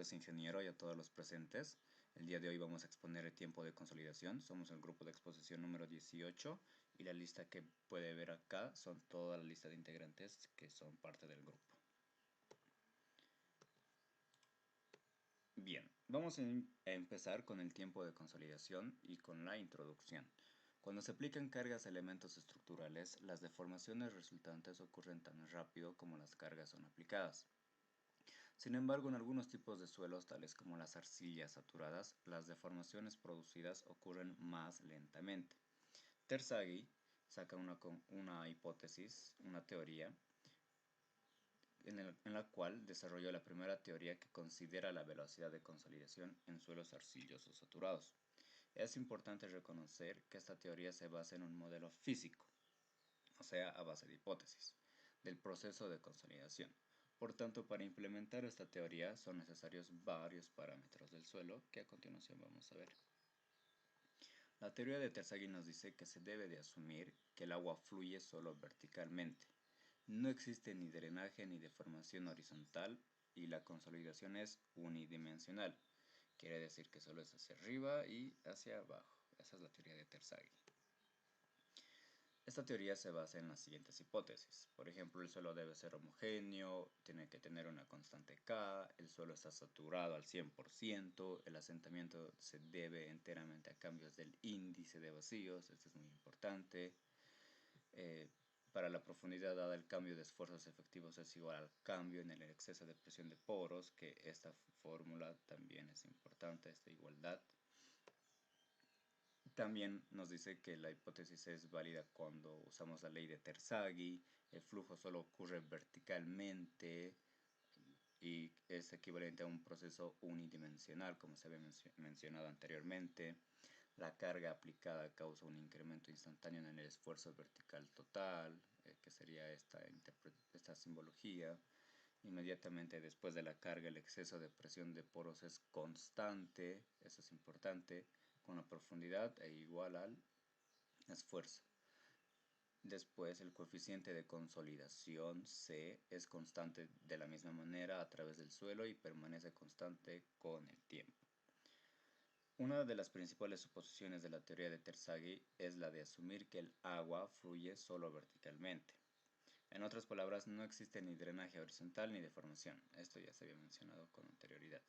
tardes, ingeniero, y a todos los presentes. El día de hoy vamos a exponer el tiempo de consolidación. Somos el grupo de exposición número 18 y la lista que puede ver acá son toda la lista de integrantes que son parte del grupo. Bien, vamos a empezar con el tiempo de consolidación y con la introducción. Cuando se aplican cargas a elementos estructurales, las deformaciones resultantes ocurren tan rápido como las cargas son aplicadas. Sin embargo, en algunos tipos de suelos, tales como las arcillas saturadas, las deformaciones producidas ocurren más lentamente. Terzaghi saca una hipótesis, una teoría, en la cual desarrolló la primera teoría que considera la velocidad de consolidación en suelos arcillosos saturados. Es importante reconocer que esta teoría se basa en un modelo físico, o sea, a base de hipótesis, del proceso de consolidación. Por tanto, para implementar esta teoría son necesarios varios parámetros del suelo que a continuación vamos a ver. La teoría de Terzaghi nos dice que se debe de asumir que el agua fluye solo verticalmente. No existe ni drenaje ni deformación horizontal y la consolidación es unidimensional. Quiere decir que solo es hacia arriba y hacia abajo. Esa es la teoría de Terzaghi. Esta teoría se basa en las siguientes hipótesis. Por ejemplo, el suelo debe ser homogéneo, tiene que tener una constante K, el suelo está saturado al 100%, el asentamiento se debe enteramente a cambios del índice de vacíos, esto es muy importante. Para la profundidad dada, el cambio de esfuerzos efectivos es igual al cambio en el exceso de presión de poros, que esta fórmula también es importante, esta igualdad. También nos dice que la hipótesis es válida cuando usamos la ley de Terzaghi, el flujo solo ocurre verticalmente y es equivalente a un proceso unidimensional, como se había mencionado anteriormente. La carga aplicada causa un incremento instantáneo en el esfuerzo vertical total, que sería esta simbología. Inmediatamente después de la carga, el exceso de presión de poros es constante, eso es importante, con la profundidad e igual al esfuerzo. Después, el coeficiente de consolidación C es constante de la misma manera a través del suelo y permanece constante con el tiempo. Una de las principales suposiciones de la teoría de Terzaghi es la de asumir que el agua fluye solo verticalmente. En otras palabras, no existe ni drenaje horizontal ni deformación. Esto ya se había mencionado con anterioridad.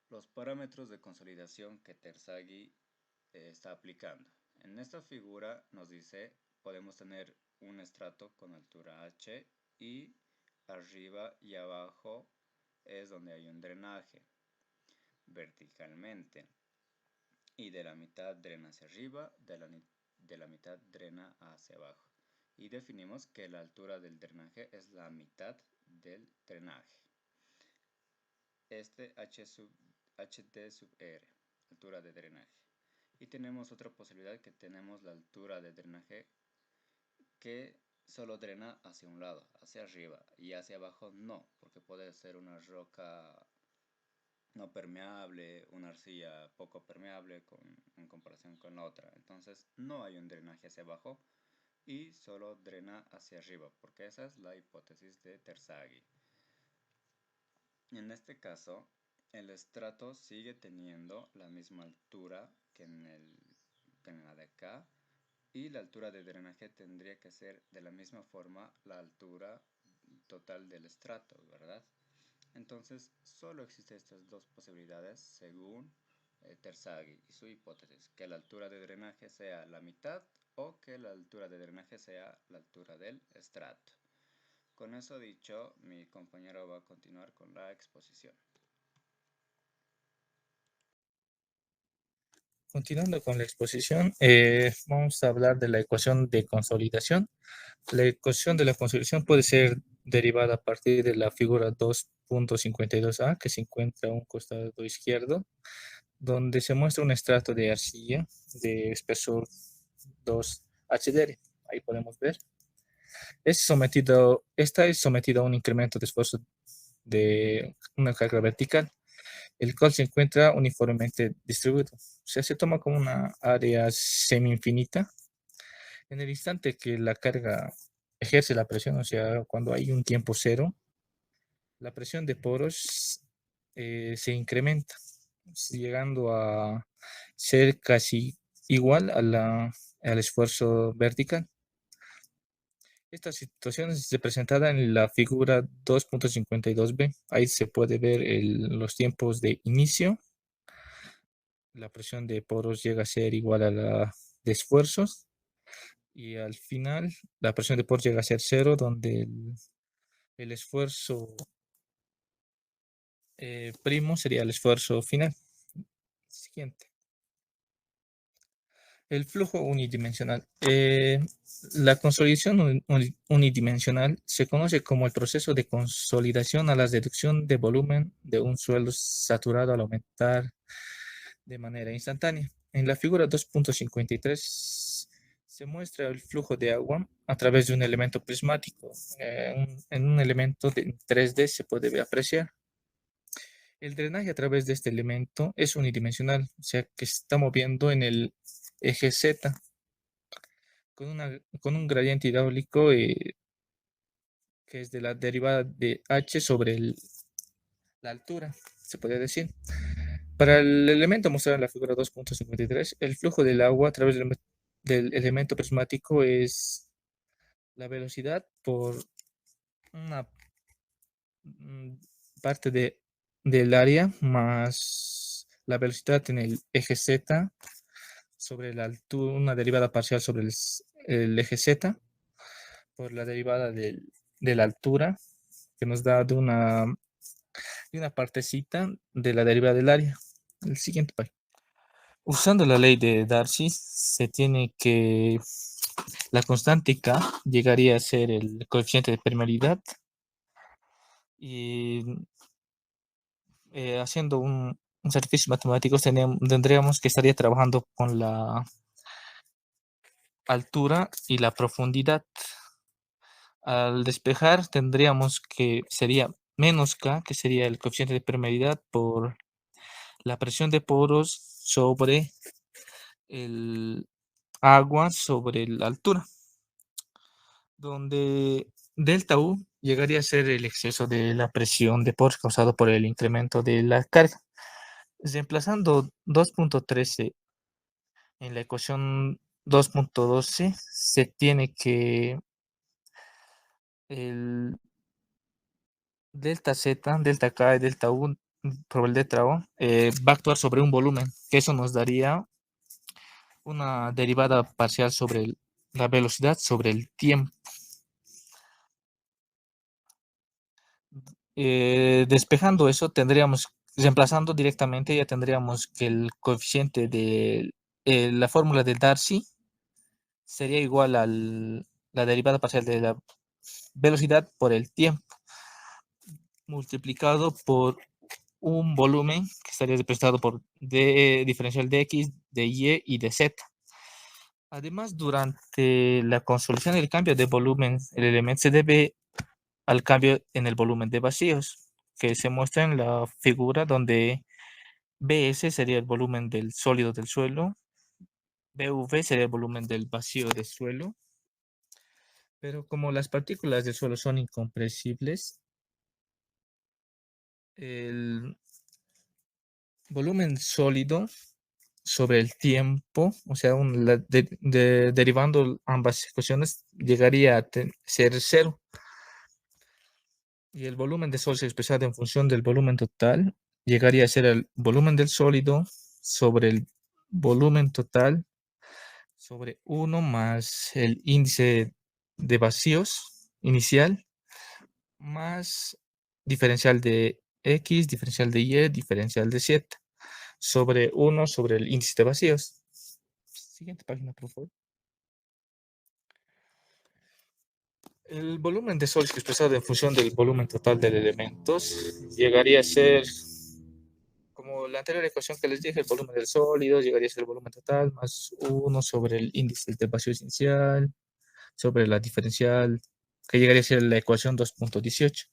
Los parámetros de consolidación que Terzaghi está aplicando. En esta figura nos dice, podemos tener un estrato con altura h y arriba y abajo es donde hay un drenaje verticalmente y de la mitad drena hacia arriba, de la mitad drena hacia abajo. Y definimos que la altura del drenaje es la mitad del drenaje. Este HT sub R, altura de drenaje. Y tenemos otra posibilidad que tenemos la altura de drenaje que solo drena hacia un lado, hacia arriba, y hacia abajo no, porque puede ser una roca no permeable, una arcilla poco permeable en comparación con la otra. Entonces no hay un drenaje hacia abajo y solo drena hacia arriba, porque esa es la hipótesis de Terzaghi. En este caso, el estrato sigue teniendo la misma altura que en la de acá, y la altura de drenaje tendría que ser de la misma forma la altura total del estrato, ¿verdad? Entonces, solo existen estas dos posibilidades según Terzaghi y su hipótesis, que la altura de drenaje sea la mitad o que la altura de drenaje sea la altura del estrato. Con eso dicho, mi compañero va a continuar con la exposición. Continuando con la exposición, vamos a hablar de la ecuación de consolidación. La ecuación de la consolidación puede ser derivada a partir de la figura 2.52a que se encuentra a un costado izquierdo, donde se muestra un estrato de arcilla de espesor 2 HDR. Ahí podemos ver. Esta es sometida a un incremento de esfuerzo de una carga vertical, el cual se encuentra uniformemente distribuido. O sea, se toma como una área semi-infinita. En el instante que la carga ejerce la presión, o sea, cuando hay un tiempo cero, la presión de poros se incrementa, llegando a ser casi igual al esfuerzo vertical. Esta situación es representada en la figura 2.52b. Ahí se puede ver los tiempos de inicio. La presión de poros llega a ser igual a la de esfuerzos. Y al final, la presión de poros llega a ser cero, donde el esfuerzo primo sería el esfuerzo final. Siguiente. El flujo unidimensional. La consolidación unidimensional se conoce como el proceso de consolidación a la reducción de volumen de un suelo saturado al aumentar de manera instantánea. En la figura 2.53 se muestra el flujo de agua a través de un elemento prismático. En un elemento de 3D se puede apreciar. El drenaje a través de este elemento es unidimensional, o sea que se está moviendo en el eje Z con un gradiente hidráulico que es de la derivada de h sobre la altura, se puede decir. Para el elemento mostrado en la figura 2.53, el flujo del agua a través del elemento prismático es la velocidad por una mm, parte del área más la velocidad en el eje Z sobre la altura, una derivada parcial sobre el eje Z por la derivada de la altura que nos da de una partecita de la derivada del área. El siguiente paso. Usando la ley de Darcy, se tiene que la constante K llegaría a ser el coeficiente de permeabilidad y haciendo un sacrificio matemático tendríamos que estaría trabajando con la altura y la profundidad. Al despejar tendríamos que sería menos K, que sería el coeficiente de permeabilidad por la presión de poros sobre el agua sobre la altura, donde delta U llegaría a ser el exceso de la presión de poros causado por el incremento de la carga. Reemplazando 2.13 en la ecuación 2.12, se tiene que el delta Z, delta K y delta U por el delta O va a actuar sobre un volumen, que eso nos daría una derivada parcial sobre la velocidad sobre el tiempo. Despejando eso, tendríamos, reemplazando directamente, ya tendríamos que el coeficiente de la fórmula de Darcy sería igual a la derivada parcial de la velocidad por el tiempo, multiplicado por un volumen que estaría representado por d diferencial de x, de y y de z. Además, durante la consolidación del cambio de volumen, el elemento se debe al cambio en el volumen de vacíos, que se muestra en la figura donde BS sería el volumen del sólido del suelo, BV sería el volumen del vacío del suelo, pero como las partículas del suelo son incompresibles, el volumen sólido sobre el tiempo, o sea, derivando ambas ecuaciones, llegaría a ser cero. Y el volumen de sólido expresado en función del volumen total llegaría a ser el volumen del sólido sobre el volumen total sobre 1 más el índice de vacíos inicial más diferencial de x, diferencial de y, diferencial de z sobre 1 sobre el índice de vacíos. Siguiente página, por favor. El volumen de sólidos expresado en función del volumen total de elementos llegaría a ser, como la anterior ecuación que les dije, el volumen del sólido llegaría a ser el volumen total más 1 sobre el índice de vacío inicial sobre la diferencial, que llegaría a ser la ecuación 2.18.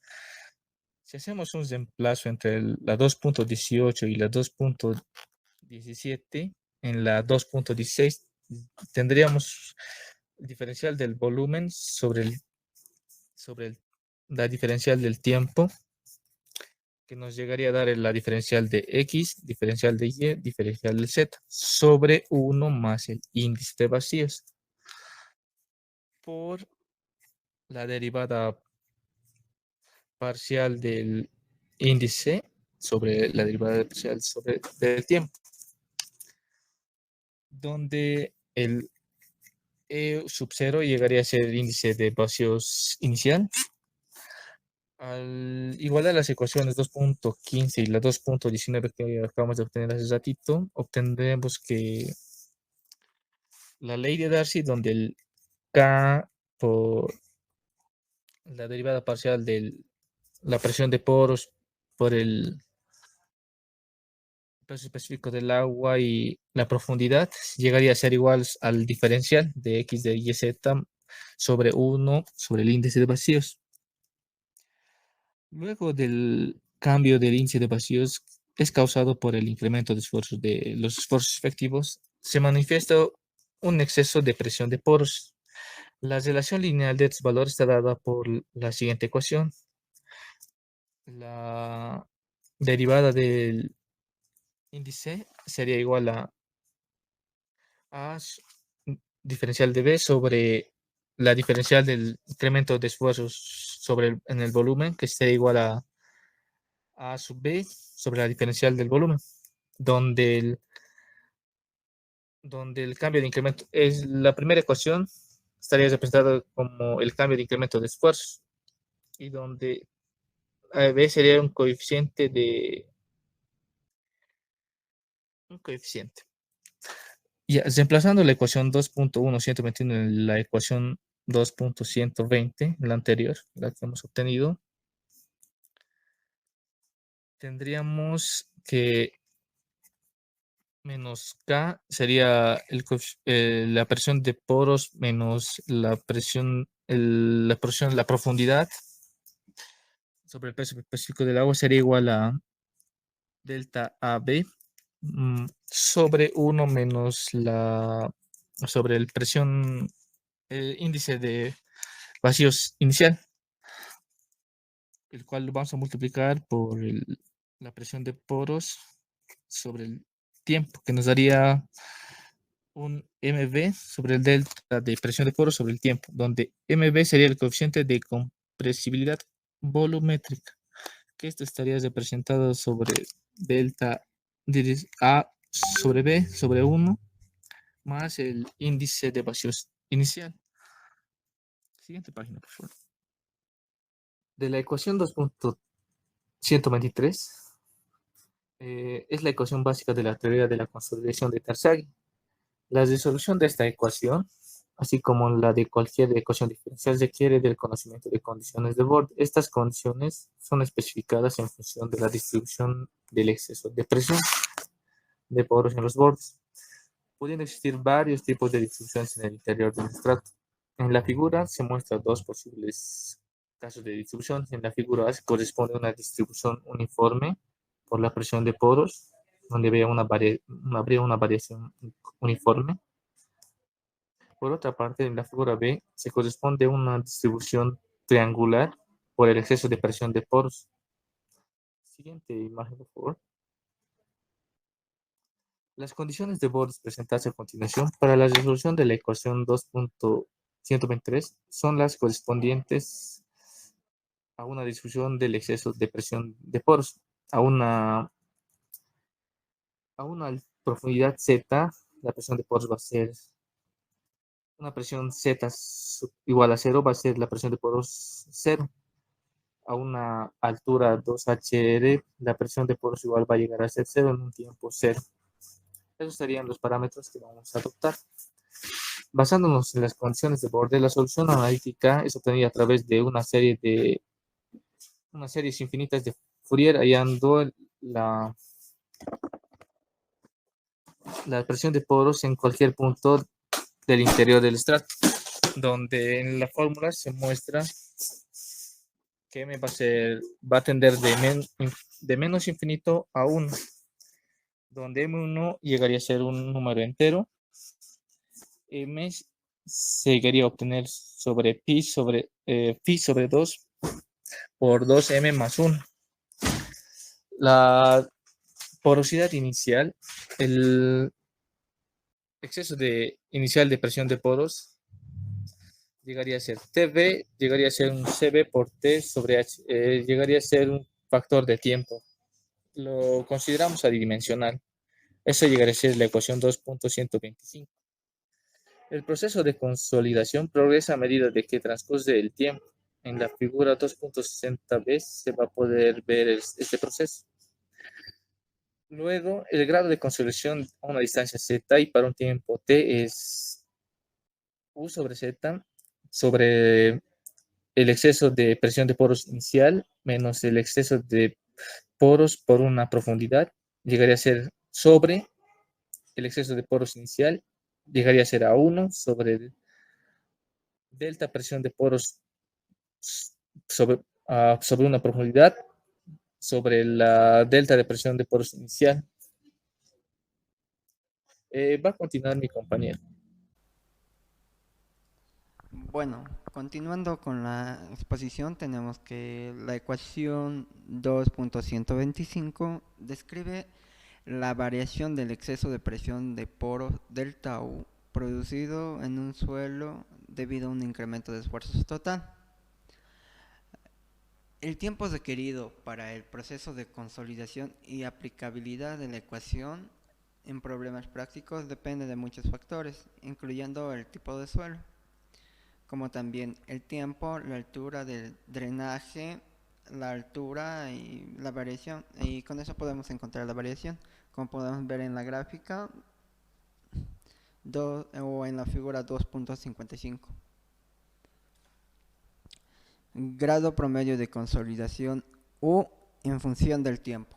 Si hacemos un reemplazo entre la 2.18 y la 2.17, en la 2.16 tendríamos el diferencial del volumen sobre la diferencial del tiempo, que nos llegaría a dar la diferencial de X, diferencial de Y, diferencial de Z, sobre 1 más el índice de vacíos por la derivada parcial del índice sobre la derivada parcial sobre del tiempo, donde el E sub 0 llegaría a ser el índice de vacíos inicial. Al igualar las ecuaciones 2.15 y la 2.19 que acabamos de obtener hace ratito, obtendremos que la ley de Darcy, donde el K por la derivada parcial de la presión de poros por el peso específico del agua y la profundidad llegaría a ser igual al diferencial de X de YZ sobre 1 sobre el índice de vacíos. Luego del cambio del índice de vacíos es causado por el incremento de esfuerzos de los esfuerzos efectivos, se manifiesta un exceso de presión de poros. La relación lineal de estos valores está dada por la siguiente ecuación. La derivada del índice sería igual a diferencial de B sobre la diferencial del incremento de esfuerzos sobre en el volumen, que sería igual a A sub B sobre la diferencial del volumen, donde el cambio de incremento es la primera ecuación, estaría representada como el cambio de incremento de esfuerzo, y donde B sería un coeficiente Ya, reemplazando la ecuación 2.121 en la ecuación 2.120, la anterior, la que hemos obtenido, tendríamos que menos K sería la presión de poros menos la presión, la profundidad sobre el peso específico del agua sería igual a delta AB sobre 1 menos sobre el presión, el índice de vacíos inicial, el cual lo vamos a multiplicar por la presión de poros sobre el tiempo, que nos daría un MV sobre el delta de presión de poros sobre el tiempo, donde MV sería el coeficiente de compresibilidad volumétrica, que esto estaría representado sobre delta A sobre B sobre 1 más el índice de vacíos inicial. Siguiente página, por favor. De la ecuación 2.123 es la ecuación básica de la teoría de la consolidación de Terzaghi. La resolución de esta ecuación, así como la de cualquier ecuación diferencial, requiere del conocimiento de condiciones de borde. Estas condiciones son especificadas en función de la distribución del exceso de presión de poros en los bordes. Pueden existir varios tipos de distribuciones en el interior del estrato. En la figura se muestran dos posibles casos de distribución. En la figura A se corresponde a una distribución uniforme por la presión de poros, donde habría una variación uniforme. Por otra parte, en la figura B se corresponde a una distribución triangular por el exceso de presión de poros. Siguiente imagen, por favor. Las condiciones de bordes presentadas a continuación para la resolución de la ecuación 2.123 son las correspondientes a una distribución del exceso de presión de poros, a una profundidad Z, la presión de poros va a ser una presión Z igual a 0, va a ser la presión de poros 0. A una altura 2HR, la presión de poros igual va a llegar a ser 0 en un tiempo 0. Esos serían los parámetros que vamos a adoptar. Basándonos en las condiciones de borde, la solución analítica es obtenida a través de unas series infinitas de Fourier, hallando la presión de poros en cualquier punto del interior del estrato, donde en la fórmula se muestra que M va a tender de menos infinito a 1, donde M1 llegaría a ser un número entero. M se llegaría a obtener sobre pi sobre 2 por 2M más 1. La porosidad inicial, el exceso inicial de presión de poros llegaría a ser TV, llegaría a ser un CB por T sobre H, llegaría a ser un factor de tiempo. Lo consideramos adimensional. Eso llegaría a ser la ecuación 2.125. El proceso de consolidación progresa a medida de que transcurre el tiempo. En la figura 2.60b se va a poder ver este proceso. Luego, el grado de consolidación a una distancia z y para un tiempo t es U sobre z sobre el exceso de presión de poros inicial menos el exceso de poros por una profundidad, llegaría a ser sobre el exceso de poros inicial, llegaría a ser a 1 sobre el delta presión de poros sobre, sobre una profundidad sobre la delta de presión de poros inicial. Va a continuar mi compañero. Bueno, continuando con la exposición, tenemos que la ecuación 2.125 describe la variación del exceso de presión de poros delta U producido en un suelo debido a un incremento de esfuerzo total. El tiempo requerido para el proceso de consolidación y aplicabilidad de la ecuación en problemas prácticos depende de muchos factores, incluyendo el tipo de suelo, como también el tiempo, la altura del drenaje, la altura y la variación. Y con eso podemos encontrar la variación, como podemos ver en la gráfica o en la figura 2.55. Grado promedio de consolidación U en función del tiempo.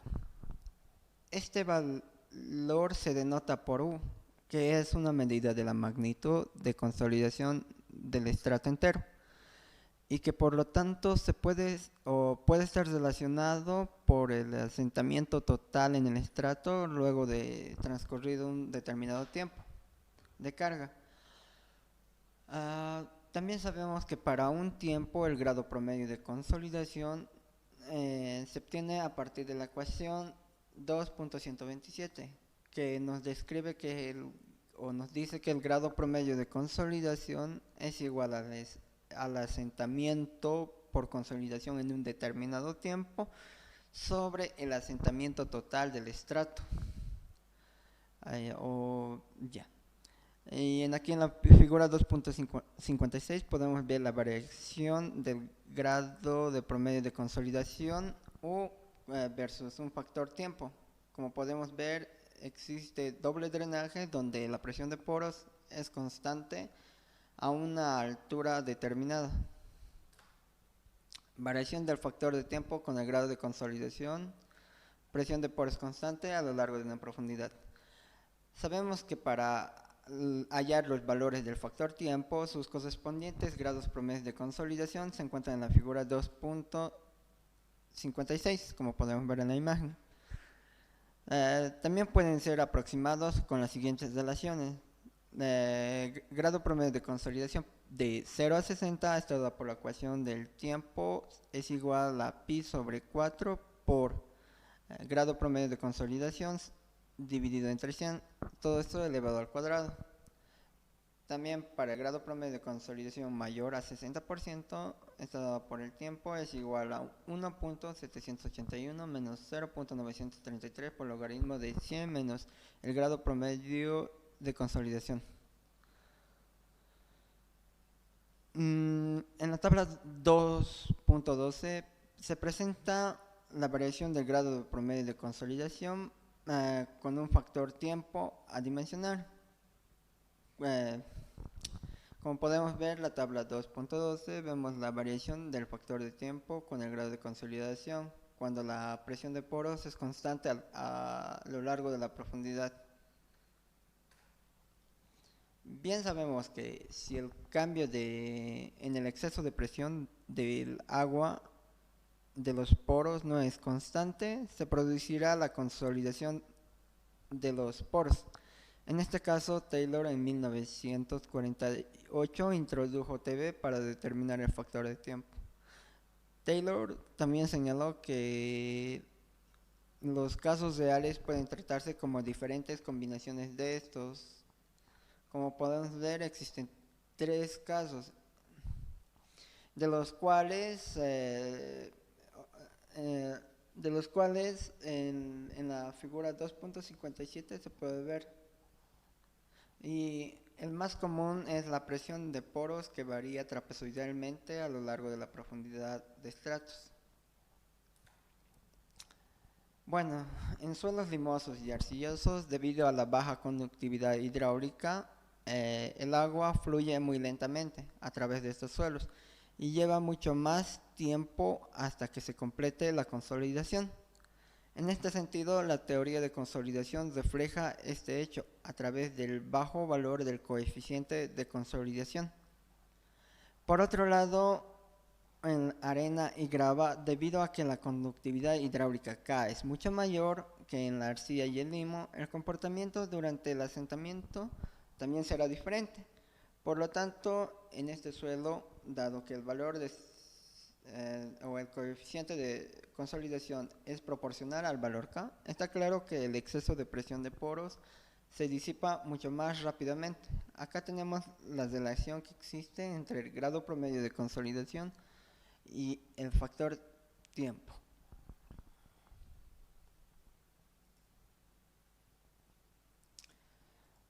Este valor se denota por U, que es una medida de la magnitud de consolidación del estrato entero y que por lo tanto puede estar relacionado por el asentamiento total en el estrato luego de transcurrido un determinado tiempo de carga. También sabemos que para un tiempo el grado promedio de consolidación se obtiene a partir de la ecuación 2.127, que nos describe o nos dice que el grado promedio de consolidación es igual al asentamiento por consolidación en un determinado tiempo sobre el asentamiento total del estrato. Y aquí en la figura 2.56 podemos ver la variación del grado de promedio de consolidación U versus un factor tiempo. Como podemos ver, existe doble drenaje donde la presión de poros es constante a una altura determinada. Variación del factor de tiempo con el grado de consolidación. Presión de poros constante a lo largo de una profundidad. Sabemos que para hallar los valores del factor tiempo, sus correspondientes grados promedios de consolidación se encuentran en la figura 2.56, como podemos ver en la imagen. También pueden ser aproximados con las siguientes relaciones. Grado promedio de consolidación de 0 a 60 está dado por la ecuación del tiempo es igual a pi sobre 4 por grado promedio de consolidación dividido entre 100, todo esto elevado al cuadrado. También para el grado promedio de consolidación mayor a 60%, está dado por el tiempo, es igual a 1.781 menos 0.933 por logaritmo de 100 menos el grado promedio de consolidación. En la tabla 2.12 se presenta la variación del grado de promedio de consolidación con un factor tiempo adimensional. Como podemos ver, la tabla 2.12 vemos la variación del factor de tiempo con el grado de consolidación cuando la presión de poros es constante a lo largo de la profundidad. Bien sabemos que si el cambio en el exceso de presión del agua de los poros no es constante, se producirá la consolidación de los poros. En este caso, Taylor en 1948 introdujo TV para determinar el factor de tiempo. Taylor también señaló que los casos reales pueden tratarse como diferentes combinaciones de estos. Como podemos ver, existen 3 casos, de los cuales en la figura 2.57 se puede ver. Y el más común es la presión de poros, que varía trapezoidalmente a lo largo de la profundidad de estratos. Bueno, en suelos limosos y arcillosos, debido a la baja conductividad hidráulica, el agua fluye muy lentamente a través de estos suelos y lleva mucho más tiempo hasta que se complete la consolidación. En este sentido, la teoría de consolidación refleja este hecho a través del bajo valor del coeficiente de consolidación. Por otro lado, en arena y grava, debido a que la conductividad hidráulica K es mucho mayor que en la arcilla y el limo, el comportamiento durante el asentamiento también será diferente. Por lo tanto, en este suelo, dado que el valor o el coeficiente de consolidación es proporcional al valor K, está claro que el exceso de presión de poros se disipa mucho más rápidamente. Acá tenemos la relación que existe entre el grado promedio de consolidación y el factor tiempo.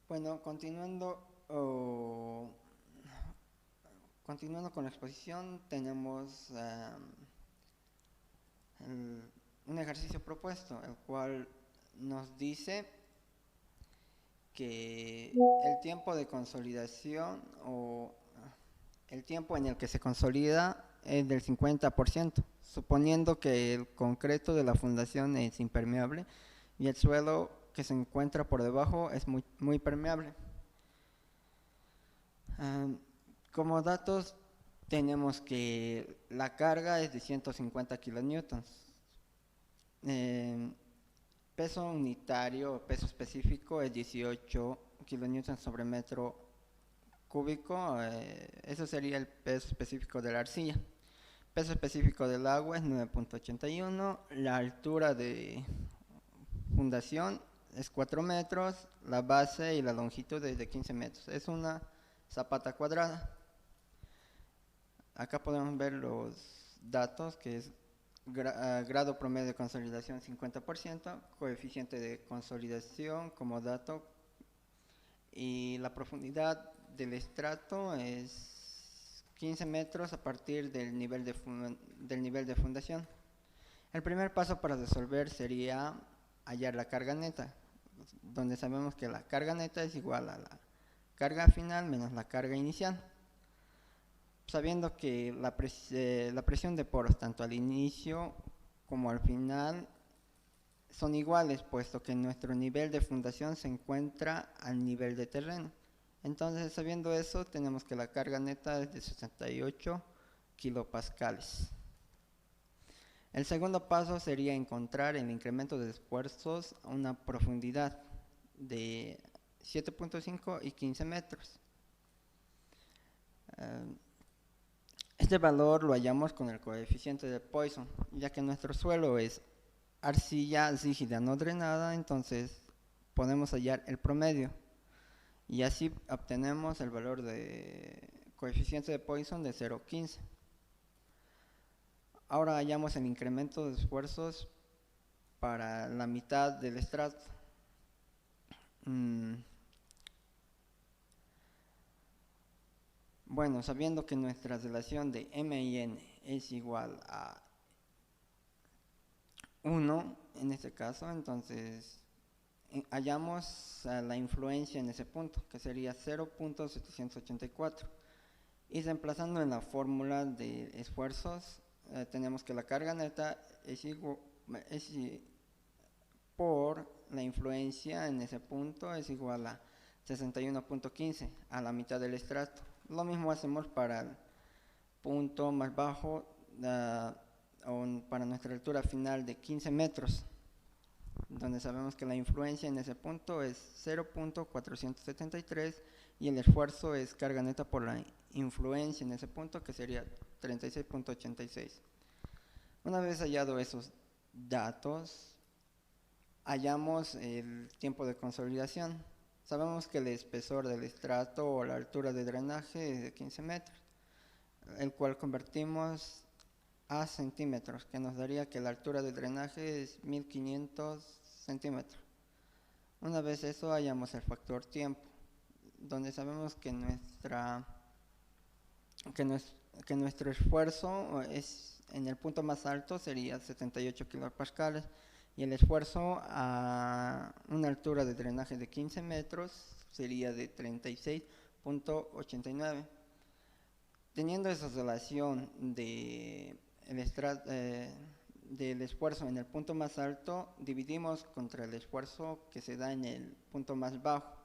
Bueno, continuando con la exposición, tenemos un ejercicio propuesto, el cual nos dice que el tiempo de consolidación o el tiempo en el que se consolida es del 50%, suponiendo que el concreto de la fundación es impermeable y el suelo que se encuentra por debajo es muy permeable. Como datos tenemos que la carga es de 150 kilonewtons. Peso unitario, peso específico es 18 kilonewtons sobre metro cúbico. Eso sería el peso específico de la arcilla. Peso específico del agua es 9.81. La altura de fundación es 4 metros. La base y la longitud es de 15 metros. Es una zapata cuadrada. Acá podemos ver los datos, que es grado promedio de consolidación 50%, coeficiente de consolidación como dato, y la profundidad del estrato es 15 metros a partir del nivel de fundación. El primer paso para resolver sería hallar la carga neta, donde sabemos que la carga neta es igual a la carga final menos la carga inicial. Sabiendo que la presión de poros tanto al inicio como al final son iguales, puesto que nuestro nivel de fundación se encuentra al nivel de terreno. Entonces, sabiendo eso, tenemos que la carga neta es de 68 kilopascales. El segundo paso sería encontrar el incremento de esfuerzos a una profundidad de 7.5 y 15 metros. Este valor lo hallamos con el coeficiente de Poisson, ya que nuestro suelo es arcilla rígida no drenada, entonces podemos hallar el promedio y así obtenemos el valor de coeficiente de Poisson de 0.15. Ahora hallamos el incremento de esfuerzos para la mitad del estrato. Bueno, sabiendo que nuestra relación de M y N es igual a 1 en este caso, entonces hallamos la influencia en ese punto, que sería 0.784. Y reemplazando en la fórmula de esfuerzos, tenemos que la carga neta es por la influencia en ese punto es igual a 61.15 a la mitad del estrato. Lo mismo hacemos para el punto más bajo, para nuestra altura final de 15 metros, donde sabemos que la influencia en ese punto es 0.473 y el esfuerzo es carga neta por la influencia en ese punto, que sería 36.86. Una vez hallado esos datos, hallamos el tiempo de consolidación. Sabemos que el espesor del estrato o la altura de drenaje es de 15 metros, el cual convertimos a centímetros, que nos daría que la altura de drenaje es 1500 centímetros. Una vez eso, hallamos el factor tiempo, donde sabemos que nuestro esfuerzo en el punto más alto sería 78 kilopascales, y el esfuerzo a una altura de drenaje de 15 metros sería de 36.89. Teniendo esa relación del esfuerzo en el punto más alto, dividimos contra el esfuerzo que se da en el punto más bajo,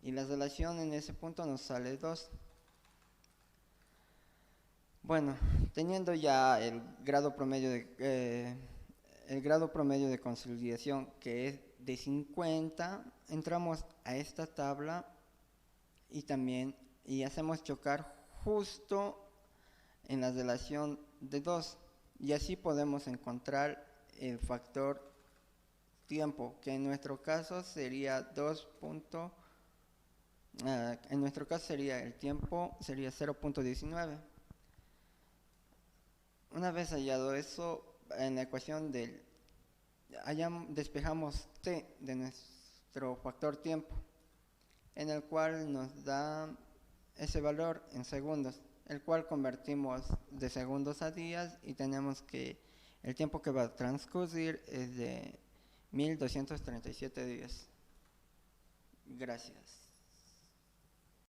y la relación en ese punto nos sale 2. Bueno, teniendo ya el grado promedio de consolidación, que es de 50, entramos a esta tabla y hacemos chocar justo en la relación de 2, y así podemos encontrar el factor tiempo, que en nuestro caso sería el tiempo sería 0.19. Una vez hallado eso, en la ecuación despejamos t de nuestro factor tiempo, en el cual nos da ese valor en segundos, el cual convertimos de segundos a días, y tenemos que el tiempo que va a transcurrir es de 1237 días. Gracias.